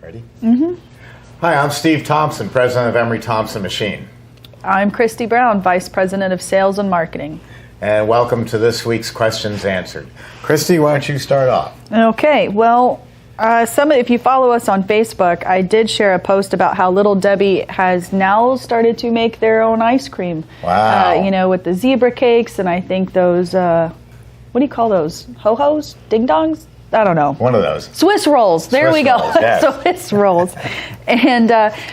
Ready? Hi, I'm Steve Thompson, president of Emery Thompson Machine. I'm Christy Brown, vice president of sales and marketing. And welcome to this week's Questions Answered. Christy, why don't you start off? Okay, well, if you follow us on Facebook, I did share a post about how Little Debbie has now started to make their own ice cream. Wow. With the zebra cakes, and I think those, what do you call those? Ho-hos? Ding-dongs? I don't know. One of those. Swiss rolls. There we go. Yes. Swiss rolls. And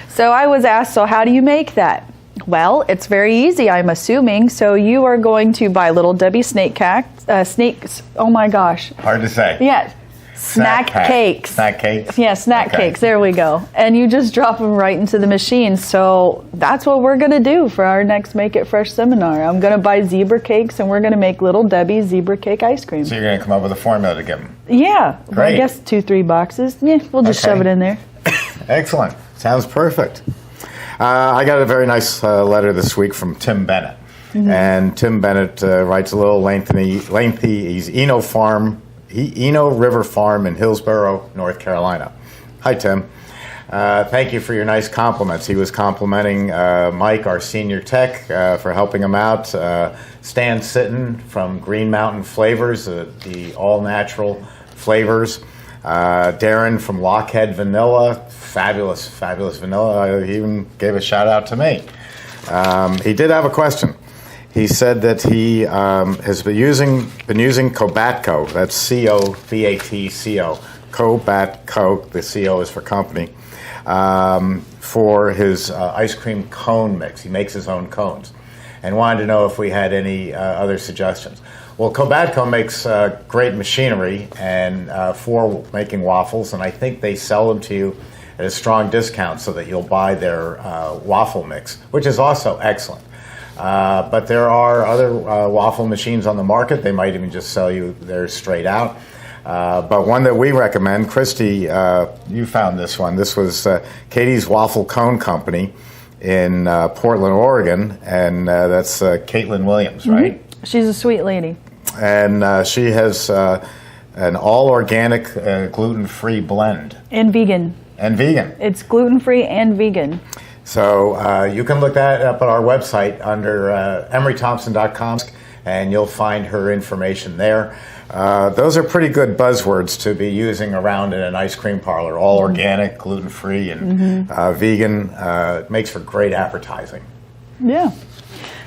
so I was asked, so how do you make that? Well, it's very easy, I'm assuming. So you are going to buy Little Debbie snakes. Oh my gosh. Hard to say. Yes. Snack cakes. Snack cakes? Yeah, snack cakes. There we go. And you just drop them right into the machine. So that's what we're going to do for our next Make It Fresh seminar. I'm going to buy zebra cakes, and we're going to make Little Debbie zebra cake ice cream. So you're going to come up with a formula to give them? Yeah. Great. Well, I guess 2-3 boxes. Yeah, we'll just shove it in there. Excellent. Sounds perfect. I got a very nice letter this week from Tim Bennett. And Tim Bennett writes a little lengthy. He's Eno River Farm in Hillsborough, North Carolina. Hi, Tim. Thank you for your nice compliments. He was complimenting Mike, our senior tech, for helping him out. Stan Sitton from Green Mountain Flavors, the all-natural flavors. Darren from Lockhead Vanilla, fabulous vanilla. He even gave a shout out to me. He did have a question. He said that he has been using Cobatco. That's C-O-B-A-T-C-O. Cobatco. The C-O is for company. For his ice cream cone mix. He makes his own cones. And wanted to know if we had any other suggestions. Well, Cobatco makes great machinery and for making waffles, and I think they sell them to you at a strong discount so that you'll buy their waffle mix, which is also excellent. But there are other waffle machines on the market. They might even just sell you theirs straight out. But one that we recommend, Christy, you found this one. This was Katie's Waffle Cone Company in Portland, Oregon, and that's Caitlin Williams, right? She's a sweet lady. And she has an all-organic, gluten-free blend. And vegan. And vegan. It's gluten-free and vegan. So you can look that up at our website under emerythompson.com, and you'll find her information there. Those are pretty good buzzwords to be using around in an ice cream parlor. All organic, gluten-free, and vegan. It makes for great advertising. Yeah.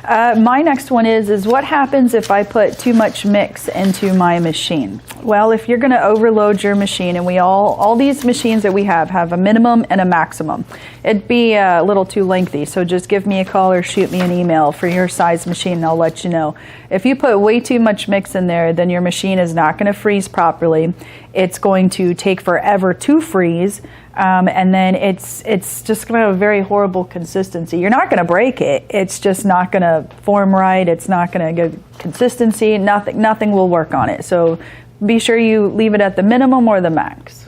My next one is what happens if I put too much mix into my machine? Well, if you're going to overload your machine, and all these machines that we have a minimum and a maximum, it'd be a little too lengthy, so just give me a call or shoot me an email for your size machine, and I'll let you know. If you put way too much mix in there, then your machine is not going to freeze properly. It's going to take forever to freeze. And then it's just going to have a very horrible consistency. You're not going to break it. It's just not going to form right. It's not going to get consistency. Nothing will work on it. So be sure you leave it at the minimum or the max.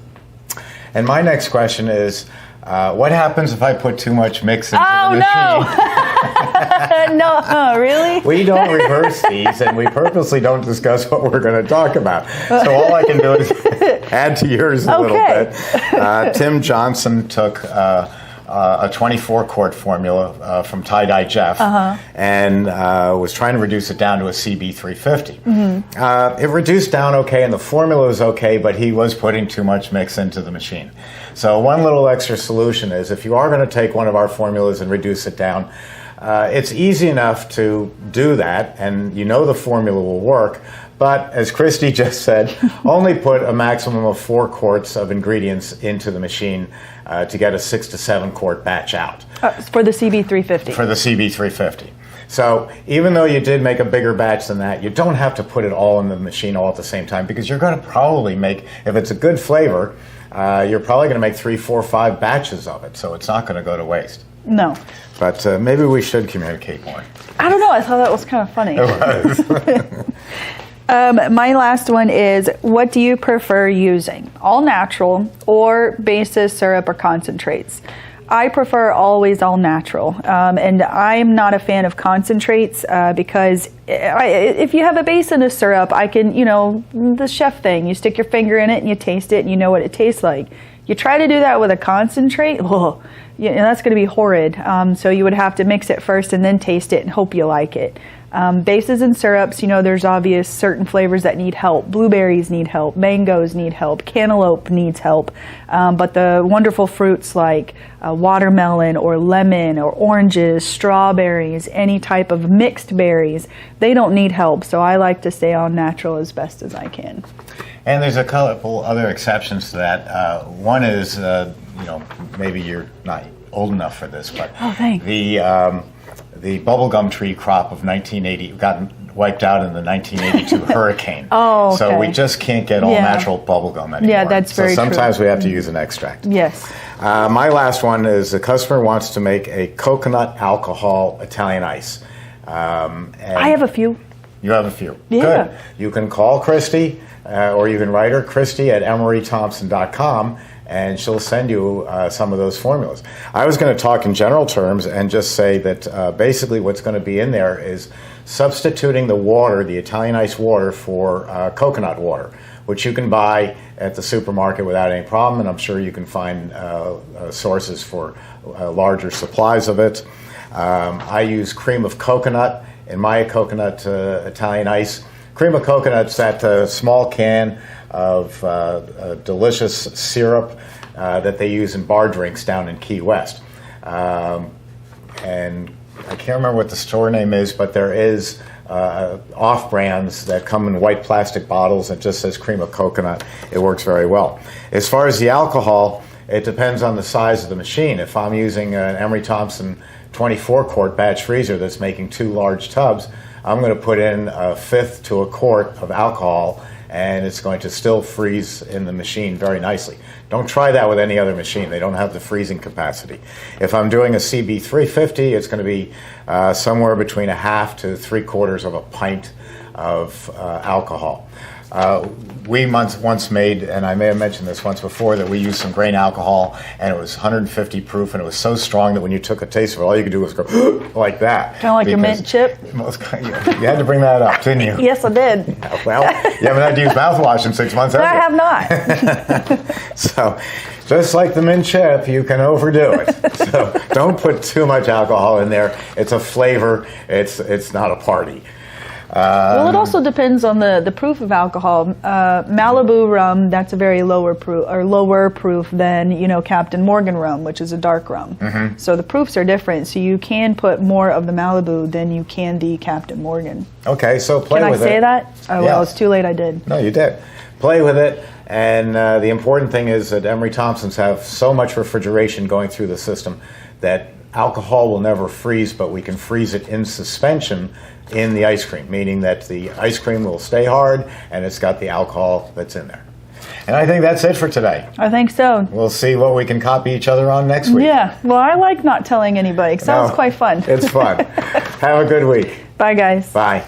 And my next question is, what happens if I put too much mix into the machine? No, really? We don't reverse these, and we purposely don't discuss what we're going to talk about. So all I can do is add to yours a little bit. Tim Johnson took a 24-quart formula from Tie-Dye Jeff and was trying to reduce it down to a CB350. It reduced down okay, and the formula was okay, but he was putting too much mix into the machine. So one little extra solution is if you are going to take one of our formulas and reduce it down, it's easy enough to do that, and you know the formula will work. But as Christy just said, only put a maximum of 4 quarts of ingredients into the machine to get a 6 to 7 quart batch out. For the CB350. For the CB350. So even though you did make a bigger batch than that, you don't have to put it all in the machine all at the same time, because you're going to probably make, if it's a good flavor, you're probably going to make 3, 4, 5 batches of it. So it's not going to go to waste. No. But maybe we should communicate more. I don't know. I thought that was kind of funny. It was. My last one is, what do you prefer using? All natural or basis, syrup, or concentrates? I prefer always all natural, and I'm not a fan of concentrates because if you have a base in a syrup, I can, the chef thing, you stick your finger in it and you taste it and you know what it tastes like. You try to do that with a concentrate, that's going to be horrid. So you would have to mix it first and then taste it and hope you like it. Bases and syrups, there's obvious certain flavors that need help. Blueberries need help. Mangoes need help. Cantaloupe needs help. But the wonderful fruits like watermelon or lemon or oranges, strawberries, any type of mixed berries, they don't need help. So I like to stay on natural as best as I can. And there's a couple other exceptions to that. One is, maybe you're not old enough for this, but thanks. The bubblegum tree crop of 1980 got wiped out in the 1982 hurricane. Oh, okay. So we just can't get all natural bubblegum anymore. Yeah, that's very true. So sometimes we have to use an extract. Yes. My last one is a customer wants to make a coconut alcohol Italian ice. And I have a few. You have a few. Yeah. Good. You can call Christy, or you can write her, Christy@emerythompson.com, and she'll send you some of those formulas. I was going to talk in general terms and just say that basically what's going to be in there is substituting the water, the Italian ice water, for coconut water, which you can buy at the supermarket without any problem, and I'm sure you can find sources for larger supplies of it. I use cream of coconut in my coconut Italian ice. Cream of coconut's that small can of delicious syrup that they use in bar drinks down in Key West. And I can't remember what the store name is, but there is off-brands that come in white plastic bottles and just says cream of coconut. It works very well. As far as the alcohol, it depends on the size of the machine. If I'm using an Emery Thompson 24-quart batch freezer that's making 2 large tubs, I'm going to put in a fifth to a quart of alcohol, and it's going to still freeze in the machine very nicely. Don't try that with any other machine. They don't have the freezing capacity. If I'm doing a CB350, it's going to be somewhere between a half to 3/4 of a pint of alcohol. We once made, and I may have mentioned this once before, that we used some grain alcohol, and it was 150 proof, and it was so strong that when you took a taste of it, all you could do was go like that. Kind of like a mint chip? You had to bring that up, didn't you? Yes, I did. Well, you haven't had to use mouthwash in 6 months, have you? I have not. So, just like the mint chip, you can overdo it. So, don't put too much alcohol in there. It's a flavor. It's not a party. Well, it also depends on the proof of alcohol. Malibu rum, that's a very lower proof than Captain Morgan rum, which is a dark rum. Mm-hmm. So the proofs are different. So you can put more of the Malibu than you can the Captain Morgan. Okay, so play with it. Can I say that? Oh, well, it's too late. I did. No, you did. Play with it. And the important thing is that Emery Thompsons have so much refrigeration going through the system that alcohol will never freeze, but we can freeze it in suspension in the ice cream, meaning that the ice cream will stay hard and it's got the alcohol that's in there. And I think that's it for today. I think so. We'll see what we can copy each other on next week. Yeah, well, I like not telling anybody. It sounds quite fun. It's fun. Have a good week. Bye, guys. Bye.